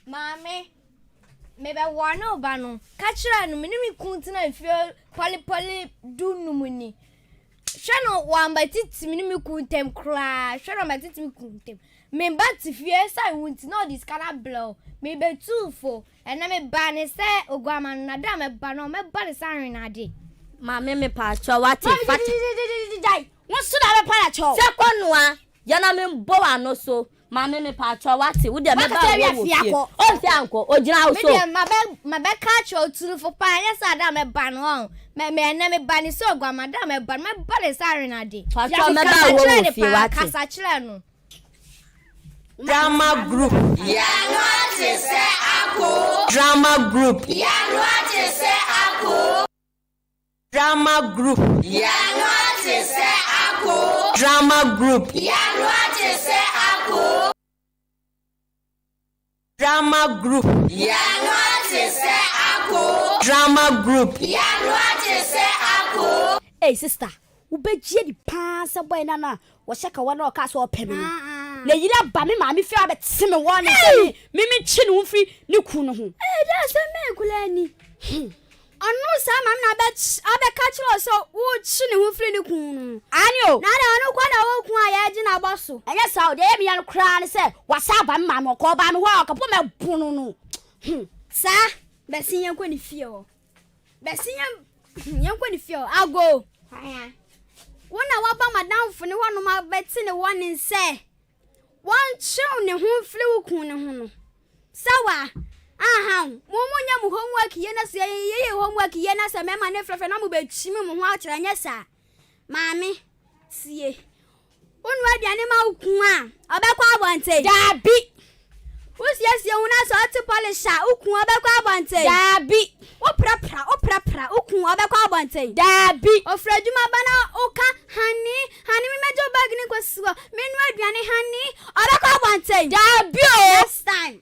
Mame, maybe one no bano. Catch her no minimum kuntina if you poly do no money. Shano one by tit minimum kuntem cry. Shano by tit me kuntem. Me but if yes, I won't know this kind of blow. Maybe 2 4 and I may ban it say or grandma nadam a bano me body siren a day. Mame me pacho what die. What's to have a pacho? Second one, Yanam Boa no so. Mame me pacho what would the member oh uncle or Jao so my back catch or 2 for pine. Yes, I damn a ban on. My man name ban is so grandma damn a ban my body siren a day. Pacho me Casachano. Drama group. Drama group. Drama group. Drama group. Drama group. Drama group. Hey sister, ubeje di pass boy nana. Washaka one or cast or penny. Na yira ba me ma me fi abetse me won say me chi no mfi ne kunu ho that's a me kulani onu sa mam na abeka chiro so wo chi ne ho fri ne kunu anio na da onu kwa na wo kun aya ji na boso enya sa o de me ya no kra ne say wasa ba me ma me ko ba me ho akapo me bunu no sa besin yan kwa ni fie ho besin yan kwa ni fie ho ago aya wona wa ba madam fu ne ho no ma beti ne won say one show ne ho flew kun ne ho no sawa aha munya mu homework ye na se ye homework ye na se mema ne frefre na mu be chimi mu ho akere nya sa maami sie onu aduane ma ukun a obekwa abonte dabi usie una so ati polisha ukun obekwa abonte dabi oprapra ukun obekwa abonte dabi ofraduma bana oka hani me mejo bag ni kwasuo menu aduane hani obekwa abonte dabi o next time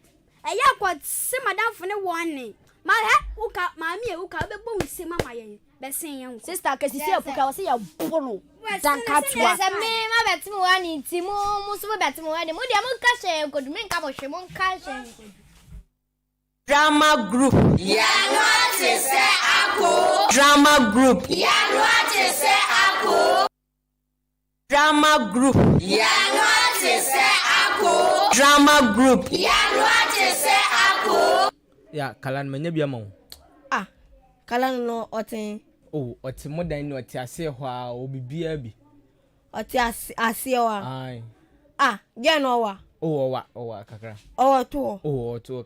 eya kwatse madam fo ne won ma he uka maami e uka obegbo wuse mama ye besen ye sister kasi se afuka wose ya bono danka twa se me ma betimi wani ti mu so betimi wani mu dia mu ka she kodu me nka bo hwe mu nka she Drama group. Drama group. Drama group. Drama group. Ya kalan menya bia ma. Kalan no otin. Oh, oti modan no oti ase ho a obibia bi. Oti ase wa. Ai. Ge no wa. Owa kakra. To.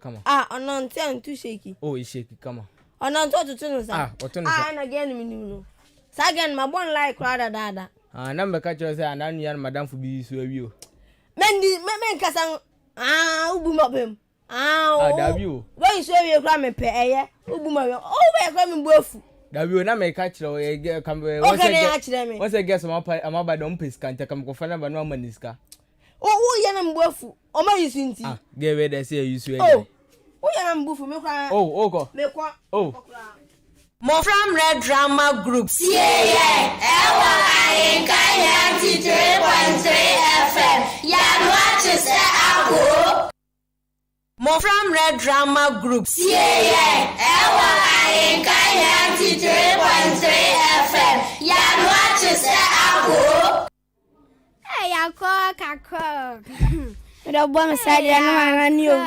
Kama. Ono nti antu sheki. Sheki kama. Ono nti to no sa. Oto no sa. Na gen mi no. Sa gen ma bon like rather dada. Na mbeka cho say ananu ya madam fu bi so awi o. Men kasa ubu mabem. Dabi o. When so awi kra me pe eye ubu mabem. Be kra me boafu. Dabi o na me ka kire o ye kambe wo se get some amaba don peska nta kam ko fa na ba no maniska. Ye na mboafu. O ma yusu nti. Get where they say yusu e. Ye na mboafu me kwa. Go. Me kwa. Mmofra Mmere drama group. Ewa ayinka ya 93.3 FM. Ya nwachi se ako. Mmofra Mmere drama group. Ewa ayinka ya 93.3 FM. Ya nwachi se ako. Hey, akọ. do bo me side ya no anani o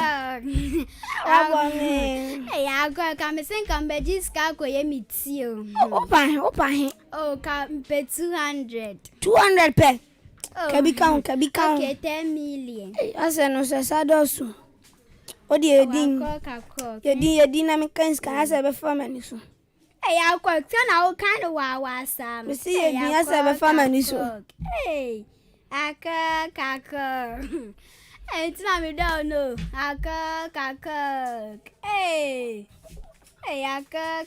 Hey, akọ ka me sen kan be jiska ko ye miti o. Opa he. Oh, ka pe 200. 200 pe. Kabi count. Okay, 10 million. Ase no se sadosu. Odi edin. Yedin na me kan ska ase be famani so. Hey, akọ na o kan wa sam. Me see yedin ase be famani so. Hey, akọ. Hey, tina me down no. Akọ. Hey, akọ.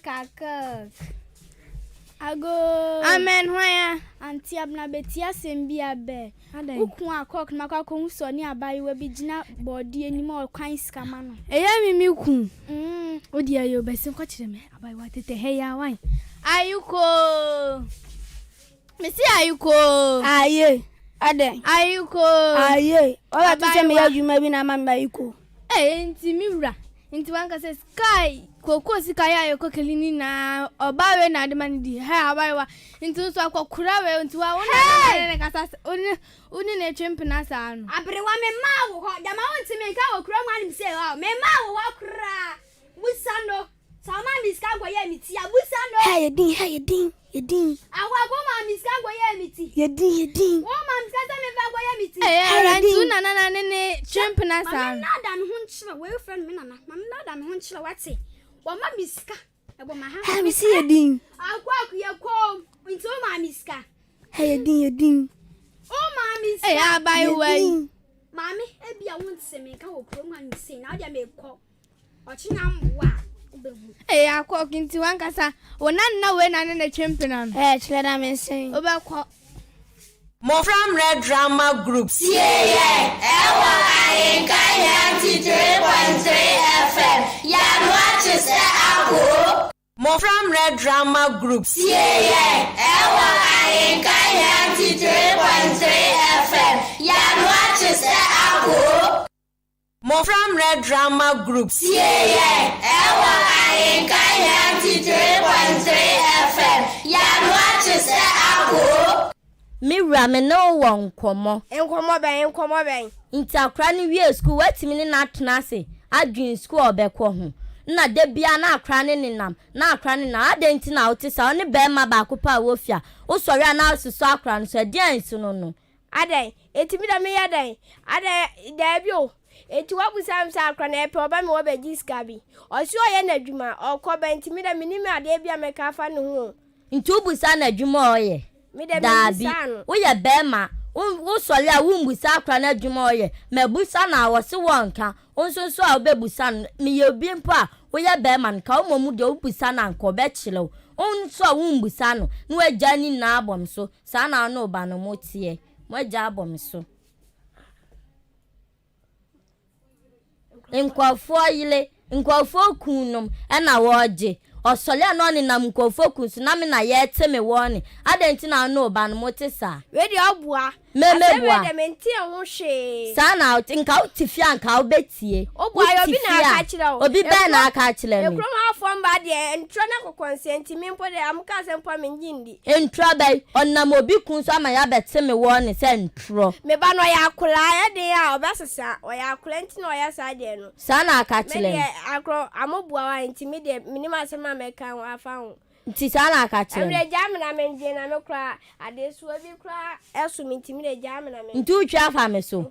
Ago. Amen hoya. Anti abna betia sembi abe. Ukun akok na kwako huso ni abayi we bi gina body animo okwan skama no. Eya mimi kun. Odi ayo besin ko kire me abayi wa tete he ya wan. Ayuko. Mesi ayuko. Aye. Ade. Ayuko. Aye. Ola tete me ya juma bi na mama ayuko. Enti miwura. Enti wanka se sky koko sika ya yo kokelini na obawe na de mani di ha abawa enti so akokura we enti wa wona na kasa oni na chempina sa no abere wa me ma wo ho da ma wonti me ka okura mu anim se ho me ma wo ho kra busano sama miska go ye miti abusano Hey, yedin. awa go ma miska go ye miti Yedin. wo ma miska sa me fa go ye miti rantu na ne chempina sa no na da no ho nchira we friend me na na da no ho nchira wate wo ma miska e bo ma ha Me see yedin. akwa ye ko nti wo ma miska Hey, yedin. o ma miska abai wai mami e bia wonti se me ka okura mu anim se na dia me ko ochina mwa akwa kinti wanka sa wona na we na ne chempina no Chile da me say. obekọ Mmofra Mmere drama groups. Ewa Ahinka 93.3 FM. Yanuachi se ako. Mmofra Mmere drama groups. Ewa Ahinka 93.3 FM. Yanuachi se ako. Mmofra Mmere drama groups. Ewa Ahinka 93.3 FM. Yanuachi se ako. Mira me no won komo. enkomo ben Nti akra ni wie school watimi ni na tena ase. Adwin school obekọ ho. Na de bia na akra ni ninam. Na akra ni na adenti na otisa oni be ma ba kopa wofia. Wo sori na asusu akra no so dia nsu no. adai etimi da me yadai adai da bio eti wabusa msa akra na epe oba me wo be jiska bi osi oye na adwuma okoba ntimi da minimi ade bia me ka fa ne ho Nti ubusa na adwuma oye. me da Dabi. misano Wo ye be ma. Wo sori a wo mbusa akra na adwuma oye. Me busa na wose wonka. Onsonso a obebusa no me ye obi mpo a wo ye be ma nka wo momu de obusa na nka obekile. Onso a wo mbusa no na wagya ni na abom so. Sa na no ba no motie. Wagya abom so. Nkwafo yile, nkwafo kunum na woje. Osole no ni na nkwafo kunsu na me na ye teme woni. Adenti na no ba no motisa. we di obua Memebua. de menti ho hwe Sana nka utifia nka obetie. obua yo bi na aka kire o Obi be na aka kire me. ekrom afọ mba de ntro na kokonsenti mimpo de amka sempo me ngindi Entro bai onnam obi kunsu ama ya beteme woni se ntro. me ba no ya akura ya de a obesesa o ya akura nti na o ya sa de no Sana aka me kire. de akro amobua wa nti me de minima sema me kan wa fa ho Nti sana aka kire. Every jamina menje na me kra adesu obi kra esu minti me de jamina me Nti utwa fa me so.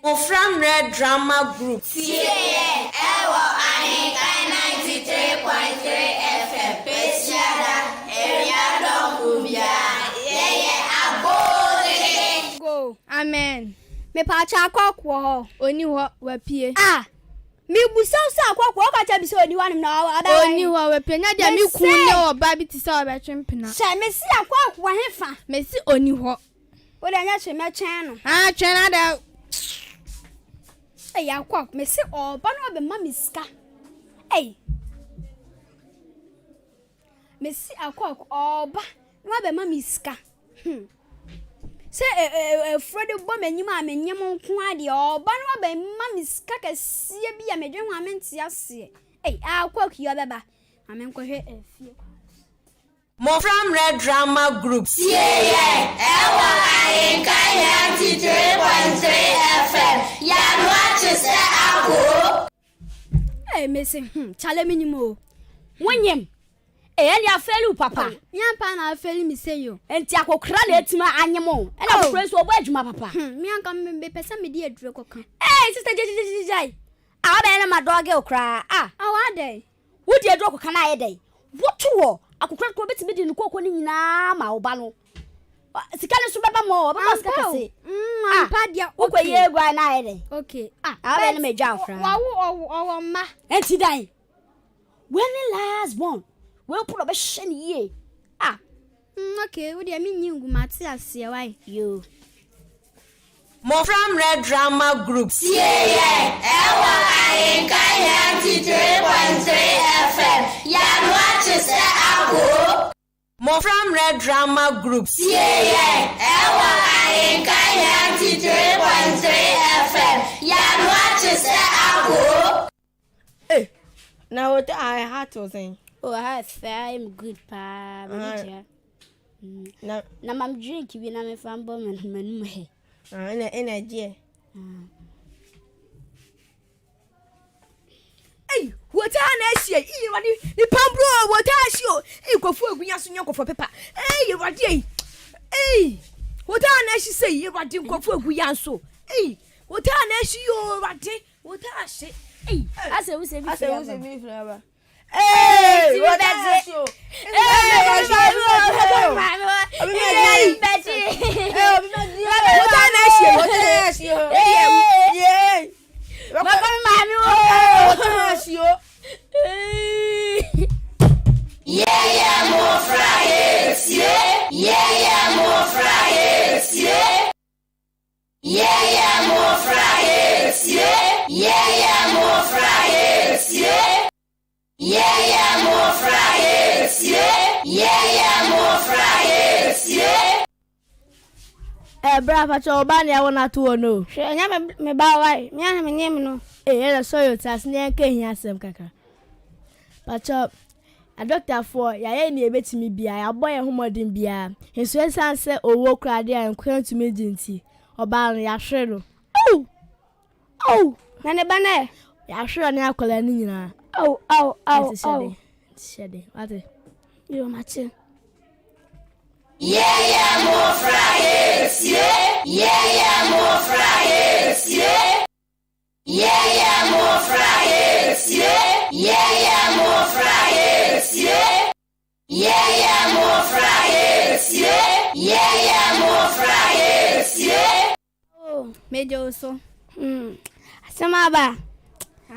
Mmofra Mmere drama groups. Ewa Ahinka 93.3 FM. Pesiada. Area Dokubia. Abode. go amen me pa cha akokwo ho oni ho wapie me busa sa akokwo ka cha bi se oni wanim na ada oni ho wapie nya de mi kun ne oba bi ti sa obetwempena se me si akokwo hefa mesi oni ho wo da nya che me chen no twena da ya akokwo me si oba no be ma miska me si akokwo oba no be ma miska se Frede bo manyim a menyem nko ade oba no be ma miska kasie bi a medwen ho amenti ase akokwo yo beba amenkwohwe afie Mmofra Mmere drama groups. Ewa Ahinka 93.3 FM. Yanuachi se ako. me se chale minimo Wonyem. Eli afelu papa. Nyampa na afeli mi se yo. Enti akokra na etima anyemo. Ela akokra so obo adwuma papa. Mi anka me pesa me di adure koka. Sister jai. A ba na madoge okra. Awa dey. Wo di adure koka na ayedai. Wotuwo akokra ko betimi di nkoko ni nyina ma oba no. Sika ne so beba mo, beba sika kase. Ampa dia Wo kwa ye gwa na ayedai. okay. A ba na medwa okra. Wa ma. Enti dai. When the last born. Well put up a shiny ye. Okay, wo dia mi nyingu mate ase wai. You. Mmofra Mmere drama groups. Ewa Ahinka 93.3 FM. Yanuachi se ako. Mmofra Mmere drama groups. Ewa Ahinka 93.3 FM. Yanuachi se ako. Now what I had to say. Oh, I am good, pa. Na mam drink we na me fan bomb and manu he. In a dear. Hey, what an issue? You pambro, what I show. You go for we are soon for paper. Hey, what day? Hey, what an issue say you what you go for we are so. Hey, what an issue you what day? What I say? Hey, I say we say me forever. Hey, what I show? Brava chobani I wanna to no. She me ba wai. Me ana me nyem no. Eh, so you tas na kan hiasem kaka. Pacho a doctor for ya ni ebetimi bia ya boy homodin bia. Enso esan se owo krade an kwan to me dinti. Oba no ya hwe no. Oh. Na ne ba na ya hwe no akola ni nyina. Oh. Shede. What? You machi. Mmofra oh, mejo so. Asema ba.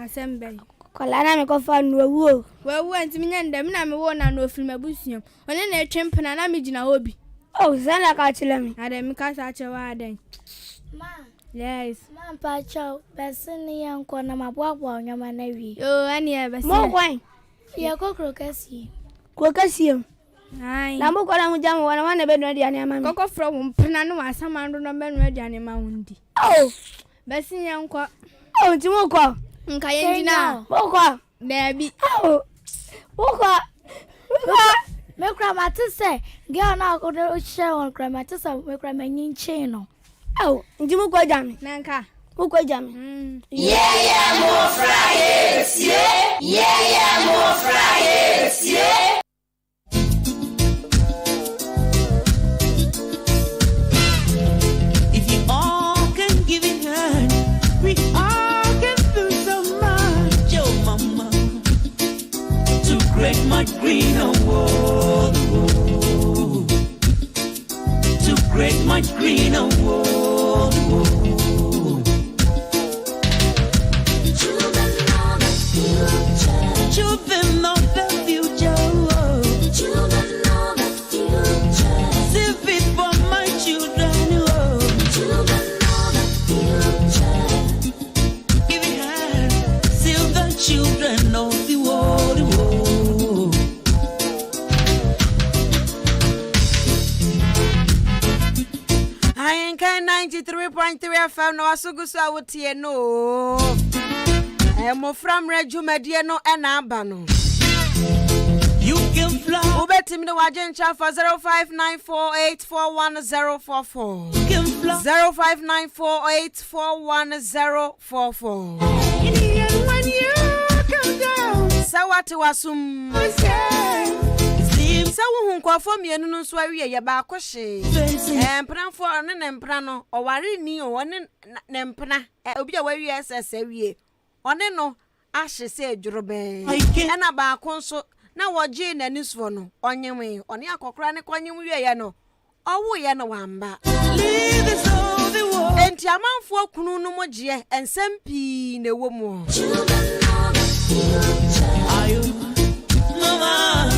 Asembe. Kola na me ko fa no wu. Wewu antimi nyanda me na me wo na no film abusuam. One na etwempena na me gina obi. Oh, zana ka chile me. Ade me ka sa chewa aden. Ma. Yes. Ma pacho, besini yanko na mabwabwa nyama na wi. Yo, ani e besi. Mo kwan. Ya kokro kasi. Ko kasi. Ai. Na mo kola mu jamu wana be no dia ne ama me. Koko from mpena no asamando no be no aduane ma wundi. Oh. Besi yanko. Oh, ti mo ko. Nka yenjina. Mo ko. Debi. Oh. Mo ko. Me kramate se, girl na ko do share on kramate se me kramanyin chain no. Oh, ndi mo ko jam. Nanka. Mo ko jam. Mmofra Mmere. If you all can give it hand, we all can do so much, oh mama, to create much greener world, to create much greener world. Children of the future, children of the future, save it for my children, children of the future. Give it hand, save the children of the world. I ain't 93.3 FM no asugusu awutie no. Mmofra Mmere Jumedie no ena aba no. You can fly. Ubetim no wajen cha for 0594841044. You can fly. 0594841044. When you come down, Sawati wasum. Sa wo hunkwafo mienu no so awie ye ba akwhye. Empranfo ne nempra no oware ni o ne nempna. Obi a wawie ss awie. One no ahye se adwurobe. Ena ba akonso na woje nanisfo no onyenwe. One akokora ne konyem wie ye no. Owo ye no wamba. Enti amanfo kunu no moje ensem pii na ewo mu. mama.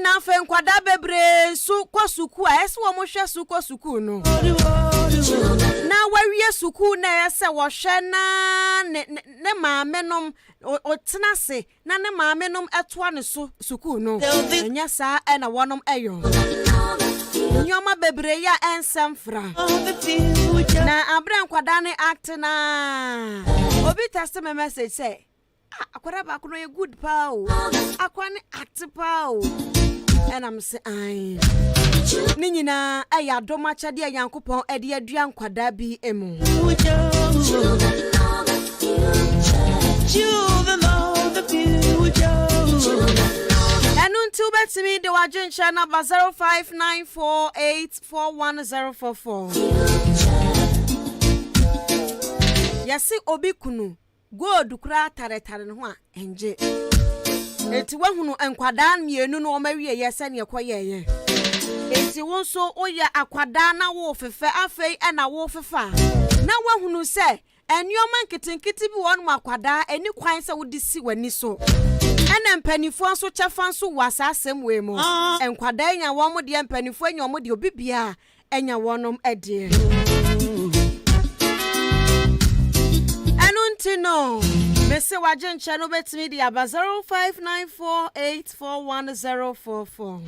Na fe nkwada bebre su kwa suku a ese wo mo hwe su kwa suku no na wawie suku na ese wo hwe na ne maamenom otena se na ne maamenom etoa ne so suku no enya saa na wonom eyo Nyoma bebre ya ensemfra. Na abran kwadane act na. Obi test me message say, akwara ba kuno ye good pa o. Akwane act pa o. And I'm say ai. Ni nyina aya doma chade Yankopon e de adua nkwada bi emu. And until bet me the wajen channel 0594841044. Yasi obi kunu go dukura tare no a enje. Eti wahunu enkwada mienu no omawie yesa ne ekoyeye. Eti wonso oya akwada na wo fefe afei na wo fefa. Na wahunu se enyoman nkitinkiti bi wonu akwada eni kwan se wodi si wani so. Ena mpanifo nso chefa nso wasa asem we mu. Enkwada enya wo mo de mpanifo enya mo de obibia enya wonom ede. Anunti Mese wajen chano betimi di aba 0594841044.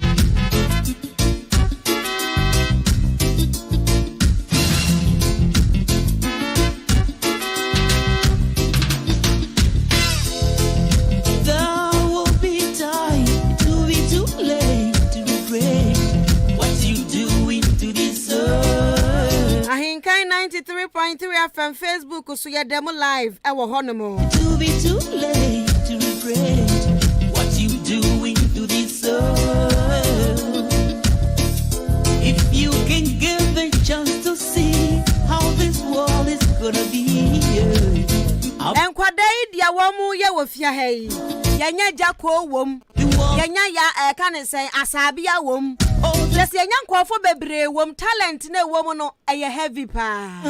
Ahinkai 93.3 FM Facebook so ya demo live ewo honomo. To be too late to regret what you doing to this soul. If you can give a chance to see how this world is gonna be. Enkwadai dia womu ye wofia hei. Yenya jako wom. Yenya ya kanese asabia wom. Yes, yenya nkwafo bebre wom talent na wom no eye heavy pa.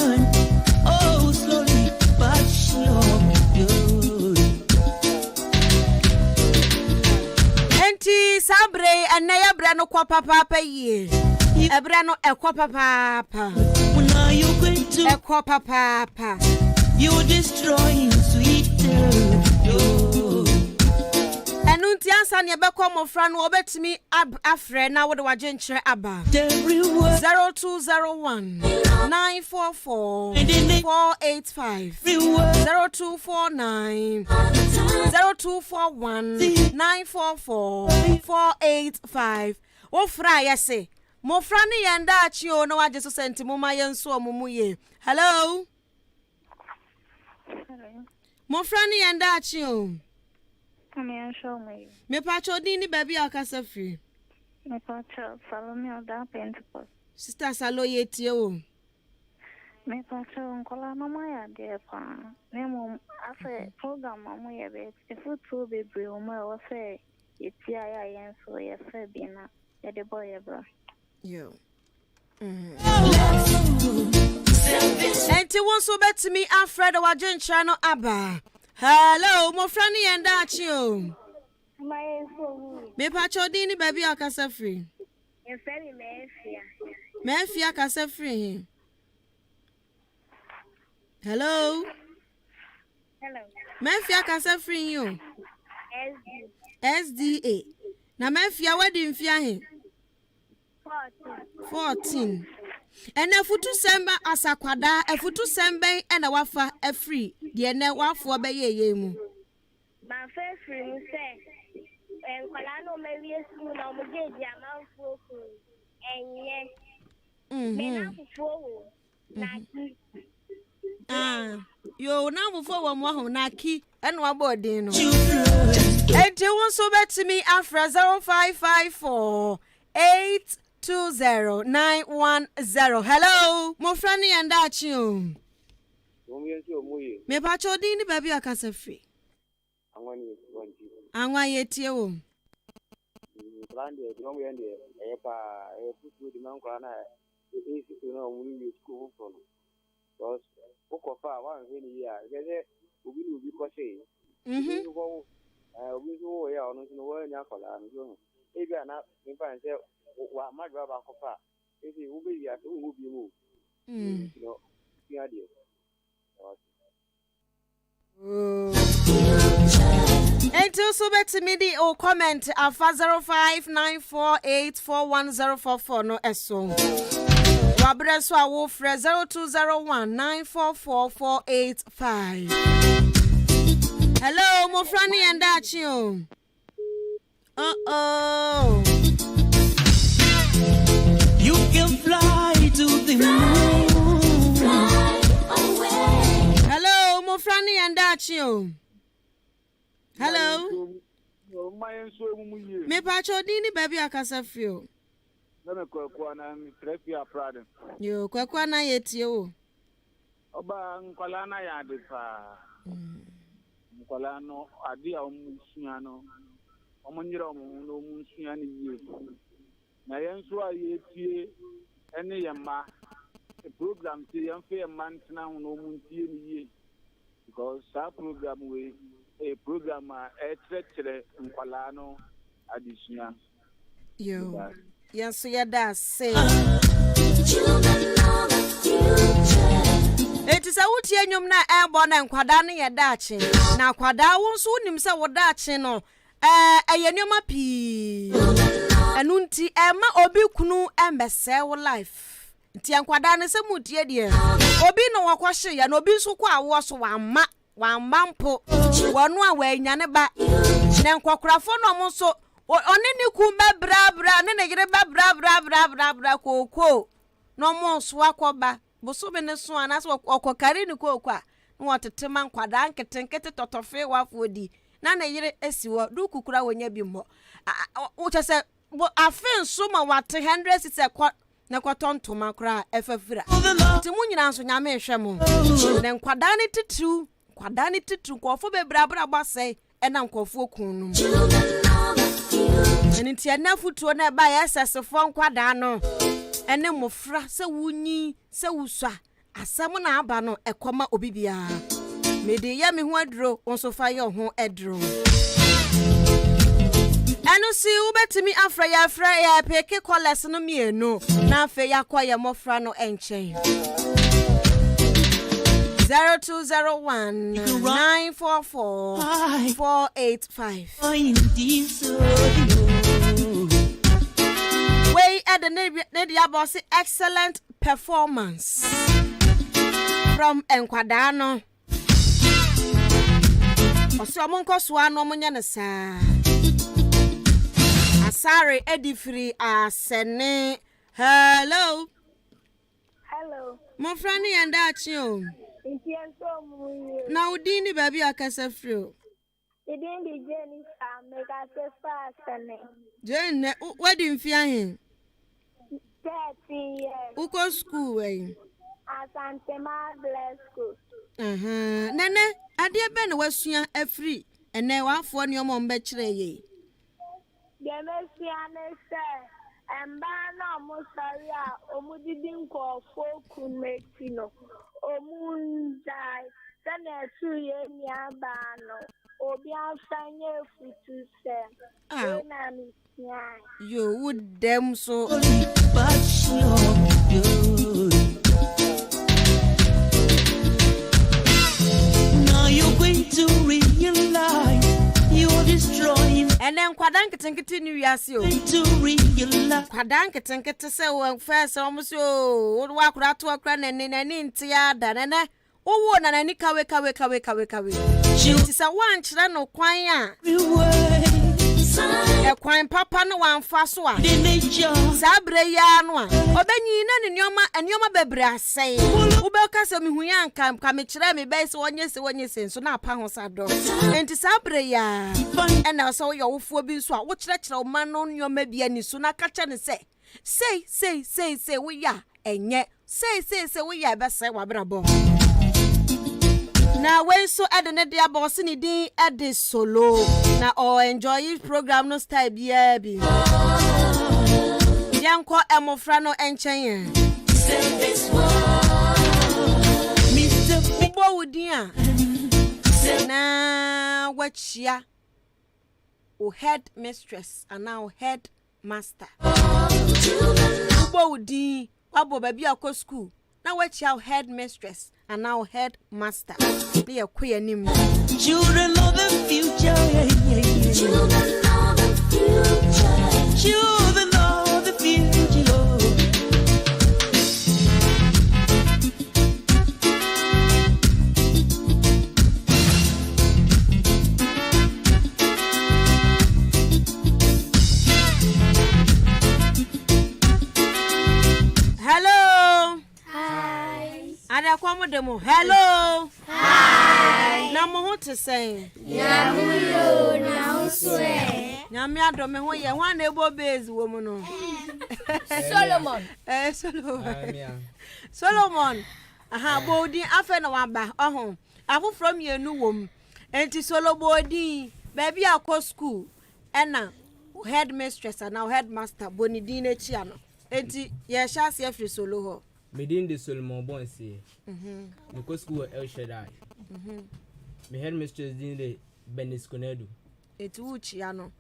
Oh, slowly but surely. Enti sabre anaya bra no kwa papa ye. Ebra no ekwa papa. When are you going to ekwa papa? You're destroying sweet Enunti ansa ne bekọ Mmofra no obetimi afre na wode waje nkyere aba 0201 944 485 0249 0241 944 485 Ofra yese Mmofra ne yenda achi o na waje so senti muma yenso omumu ye. Hello Mmofra ne yenda achi o. Me pacho dini baby akasa free. Me pacho Salome oda Pentecost. Sister Salo yetie o. Me pacho nkola mama ya de pa. Nemo afa program mama ya be. Efutu bebre o ma wo se yetia ya yenso ye fe bi na ye de boy ye bra. Yo. Enti won so betimi Alfred wajen channel aba. Hello, Mmofra ni yenda achi o. Me pacho dini baby akasa free. Ye fe mi Mmefia. Mmefia akasa free. Hello. Hello. Mmefia akasa free you. SDA. Na Mmefia wedding fia he. 14. Ene futu semba asakwada efutu semben ena wafa afri de ene wafo be ye mu Ma fe free mu se enkwala no mewie school na mo je di amanfo ku enye me na fufu wo na ki yo na fufu wo mo ho na ki ena wabodin no enti won so betimi afra 0554 8209110. Hello, Mmofra ni yenda achi o. Me pacho dini baby akasa free. Anwa yetie o. Plan de drum yende e pa e putu di man kwa na e situ na mu ni school for no. Because okofa wan he ni ya gege obi ko se. Obi so ya onu no wa nya kola no. E bia na me pa nse wa madwa ba kofa esi wo be ya to wo bi mu no ya de Until so better me the or comment Afa 0594841044 no eso. Wabreso awo fre 0201944485. Hello, Mmofra and Dachio. Uh-oh. You can fly to the moon. Fly away. Hello, Mmofra and Dachio. Hello. Me pacho dini baby akasa fio. Yo, kwa na yeti yo. Oba nkwala na ya de pa. Nkwala no ade a omusua no. Omonyira omo omusua ni ye. Na yenso a yetie ene yema. The program ti yemfe yema ntina ho no omuntie ni ye. Because that program we a program treacherous nkwala no adisua. Yo. Yes, so yeah, say. It is a wood yenyum na airborne and quadana ya dachi. Now quada won't soon himself with dachi no. A yenyuma pea. And unti Emma obi kunu embese life. Tian quadana se mutia dear. Obi no wakwashi and obi so qua was one mampo. One way yaneba. Then quacrafon almost so. Onini kumba bra ne negere bra ko no mo so akoba boso be ne so anas okokare ni ko kwa no wotete man kwada nketenkete totofe wafodi na na yire esiwo du kukura wonya bi mo wo chese afen so ma wate 100 sise kwa na kwatontoma kra efafira ti munyina nso nyame ehwe mo ne kwada ne titru kofo be bra gbasai ena nkofo okunu Enti anafutuo na ba yesesefo nkwada no ene mmofra se wunyi se wuswa asem na aba no ekoma obibia mede ya me ho adro onso fa ye ho adro eno si ubetimi afra ya peke koles no mienu na afa ya kwaye mmofra no enchen 0201944485. Way at the Nadia Bossy excellent performance from Enkwadano. Osomonko swano munyanesa. Asare edifri asene. Hello. Hello. Mmofra and Dachio. Now, Dini baby, I can say free. It didn't be Jenny, make us a fast. Jane, what do you fear him? 30 years. Who go school, eh? As Antema Bless School. Nene, I dear Ben was soon a free, and now I for your mom betray ye. The Messiah said, and Bana Mosaria, Omudin call folk make no. Omundai, then a 2 year bano, Obia Fanya Futu said, you would them so. Now you're going to realize you're destroying. And then Quadank continue yasio To realize. Quadank to say when first almost would walk out to a cran and in an intia than oh, one and any kawe. It is a one channel choir. A quine papa no one fast one. Sabre yanwa. Obeni and yoma bebra say. Ubeka some who yan come me base 1 year so now pangos are done. And to sabre ya. And I saw your phobia so which lecture man on your maybe any sooner catch and say we ya and yet say we ya best say wabrabo. Now when so at the Nadia boss in the at this solo. Now oh enjoy this program no style baby. Yanko Mmofra no enchen. Mr. People would dear. Now watch ya. O head mistress and now head master. People would de Wabo baby ako school. Now watch your head mistress and now headmaster. Be a queer name. Children of the future. Children of the future. Children of the future. Hello. Hi. Ada kwa demo. Hello. Hi. Na mo ho te sen. Yamuyo na uswe. Nyame adome ho ye hwan na ebo base wo mu no. Solomon. Solomon. Solomon. Aha bodi afa na waba. Oho. Afoforo mienu wom. Enti Solomon baby akọ school. Ena headmistress and now headmaster bonidin echi ano. Enti ye sha se afri solo ho. Medin de Solomon Bonsi. Because school El Shaddai. Me headmistress din de Benis Konedu. Eti uchi ano.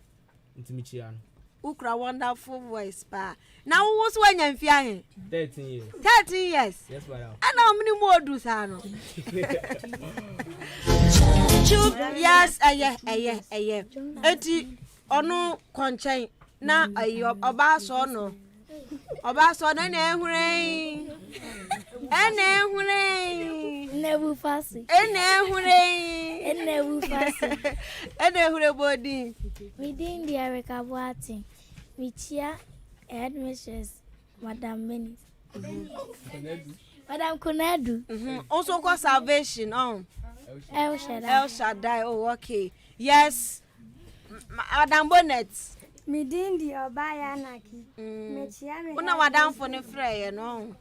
Intimichi ano. Ukra wonderful voice pa. Na wo so anya mfi ahe. 13 years. 13 years. Yes, madam. Ana omni modu sa no. Yes, aye. Eti onu konchen na ayo oba so no. Oba so na ehurei. Never fast. Enehure body. Within the Erica Boating, Michia, headmistress, Madam Menis. Madam Konedu. Also called salvation. El Shaddai. Oh, okay. Yes. Madam Bonnet. Within the Obaya Naki. Michia, Una madam for the fray, no.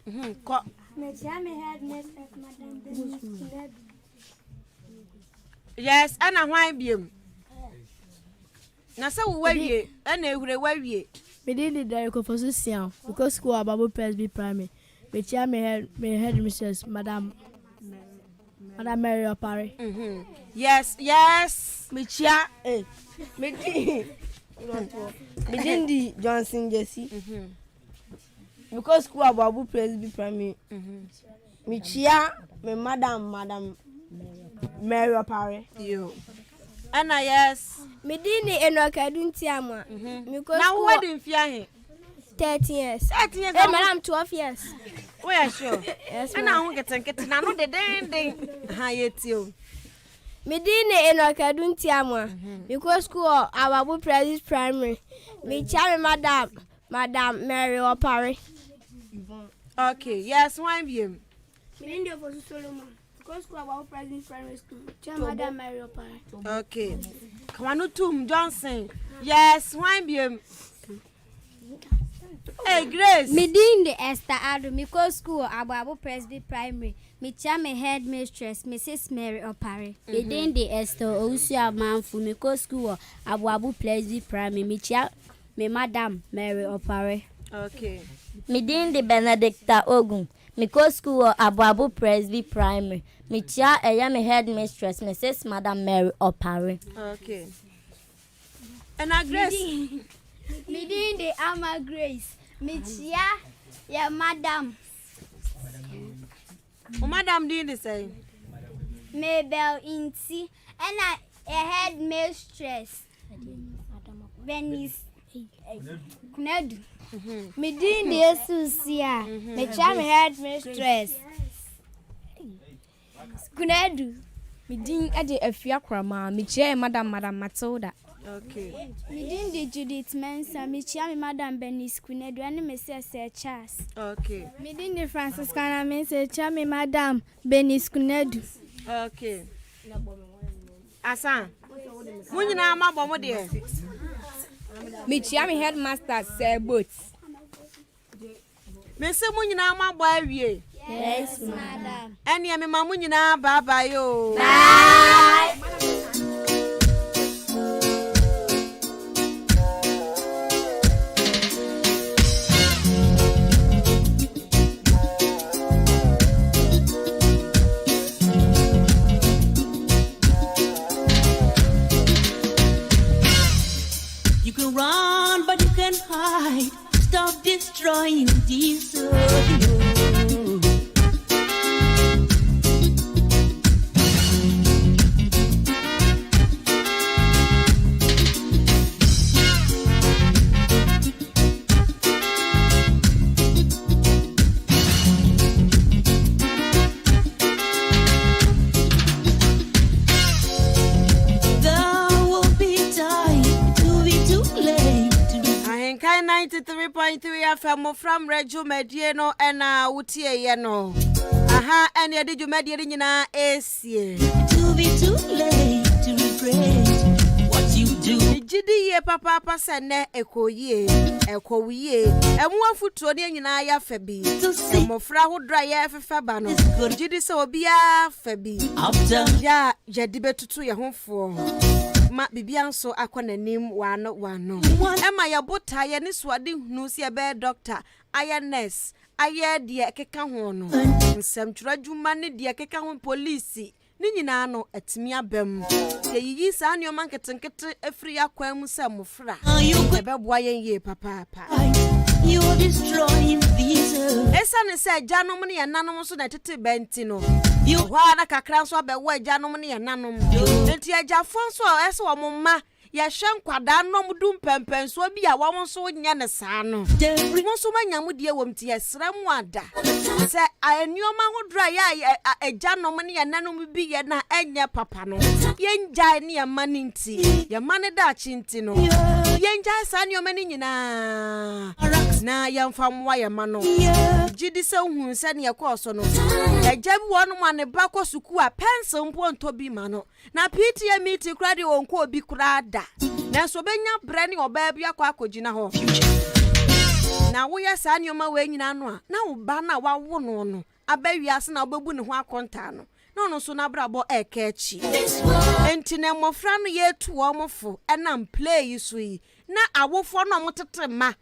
Michia, headmistress, Madam Benis. Yes, and a wine beam. Na say we wie, and ehura wie. Me did the direct opposition because school about Presby Primary. Me chair me headmistress, Madam Mary Opare. Yes. Me chair, me did the Johnson Jesse. Because school about Presby Primary. Me chair me Madam Mary Opare. You. And yes. Medini Enokaduntiama. Because Now what in Fiahe? 13 years. 13 years. Hey, madam, 12 years. We are sure. Yes, and I won't get I know the dang. Hi, it's you. Medini Enokaduntiama. Because school our Presby Primary. Me charm Madam Mary Opare. Okay, yes, wine beam. Medini for Solomon. Because school about Presby Primary School. Charm Madam Mary Opare. Okay. Come on, Tom Johnson. Yes, wine beam. Hey, Grace. Medini Esther Ado. Because school about Presby Primary. Me charm headmistress Mrs. Mary Opare. Medini Esther Ousia Manfu. Because school about Presby Primary. Me charm me Madam Mary Opare. Okay. Medin Benedicta Ogun. Because school Abu Presby Primary. Me chia me headmistress Mrs. Madam Mary Opare. Okay. And I Grace. Medin the Ama Grace. Me chia ya Madam. Oh, Madam did the same. Mabel Inti and a headmistress. Venice Kunedu. Medin the Susia. Me charm headmistress. Kunedu. Medin ade afia krama, me chair Madam Matilda. Okay. Medin the Judith Mensa, me charm Madam Benis Kunedu and me say Charles. Okay. Medin the Franciscana me say charm Madam Benis Kunedu. Okay. Asa. When you know my bomb there. Me chair me headmaster say boat. Me say when you know my boy wie. Yes, madam. And ya me mamu nyina bye bye yo. Bye. You can run, but you can hide. Stop destroying this earth. 93.3 FM Mmofra Mmere Jumedie no ena wutie ye no. Aha, ene de Jumedie nyina esie. To be too late to regret what you do. Jidi ye papa sene ekoyie, ekowie. Emu afutuo ne nyina ya fa bi. Mmofra hodra ye fefa ba no. Jidi se obi a fa bi. Ya jedi betutu ye homfo. Ma bibia nso akɔnanim wano ema ya bota ye ne suade hunu se be doctor aye nurse aye de keka ho no nsɛm twerɛdwuma ne de keka ho police ne nyina no atimi abam se yiyi saa ne ɔman ketenkete afiri akwan mu sɛ Mmofra ɛbɛboa yɛn ye papa you are destroying these esa ne sɛ janom ne yɛnanom so na tete bɛnti no hwa na kakra nso abɛwɔ janom ne yɛnanom enti agyafo nso ɛsɛ wɔ mo ma yɛhwɛ nkwada nom dum pɛmpɛn so bi a wɔn nso nya ne saa no mo so manya mo die wɔm ti yɛsrɛ mu ada sɛ anioma hodra yɛ agyanom ne yɛnanom bi yɛ na ɛnyɛ papa no yɛngyae ne yɛma ne nti yɛma ne da akyi no yɛngyae saa anioma ne nyinaa na yɛmfa mmoa yɛma no gidi sɛ hu sɛ ne yɛkɔɔ so no agya bi wɔ no ma ne ba kɔ suku a pencil mpo ntɔ bi ma no na PTA meeting kura de wɔn kɔ obi kura da nanso benya brɛ ne ɔbaa bi akɔ akɔgyina hɔ na woyɛ saa nneɛma wɔ nyina no a na wo ba na wawo no no abawiase na obebu ne ho akonta no na ɔno so na brabɔ ɛka akyi enti na Mmofra no yɛtu wɔn fo ɛnam play yi so yi na awofo no ɔmotete ma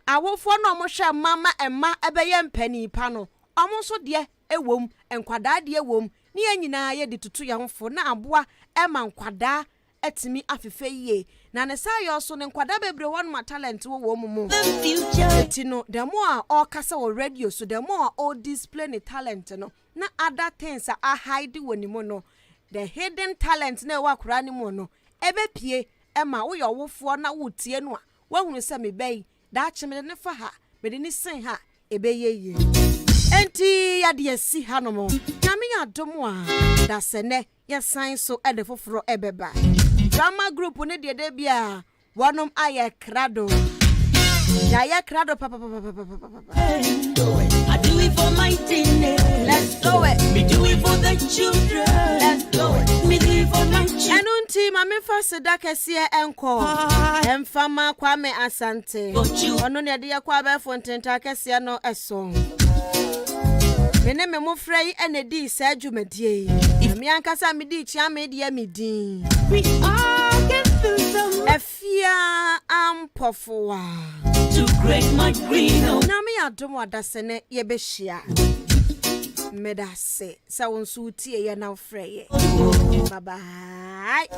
awofo no ɔmohwɛ mama ɛma ɛbɛyɛ mpani pa no ɔmo so de ɛwom nkwadaa de ɛwom ne yɛn nyinaa yɛ de tutu yɛn fo na aboa ɛma nkwadaa etimi afefe yie na ne sa yɛ so ne nkwada bebre won ma talent wo mu eti no the more all kasa wo radio so the more all display ne talent no na other things are hide woni mu no the hidden talent na wa kura ne mu no ebe pie ema wo yɛ wofo na wo tie no a wo hunu se me bai da chimene ne fa ha me de ne sin ha ebe ye enti ya de si ha no mo na me ya dom a da sene ya sign so e de foforo ebeba drama group ne de bia wonom aye krado ya ye krado papa I do it for my teenage. Let's do it. Me do it for the children. Let's do it. Me do it for my children. Enunti mame fa seda kese enko emfama Kwame Asante ono ne de yakwa ba fontenta kese no eso mene me Mmofra yi enedi sa adwumadie yi me ankasa me di chia me de amedin We all get through some Afi Ampofowaa to break my green. na me adom adasene ye behia medase sa wonso utie ye na frɛ ye bye bye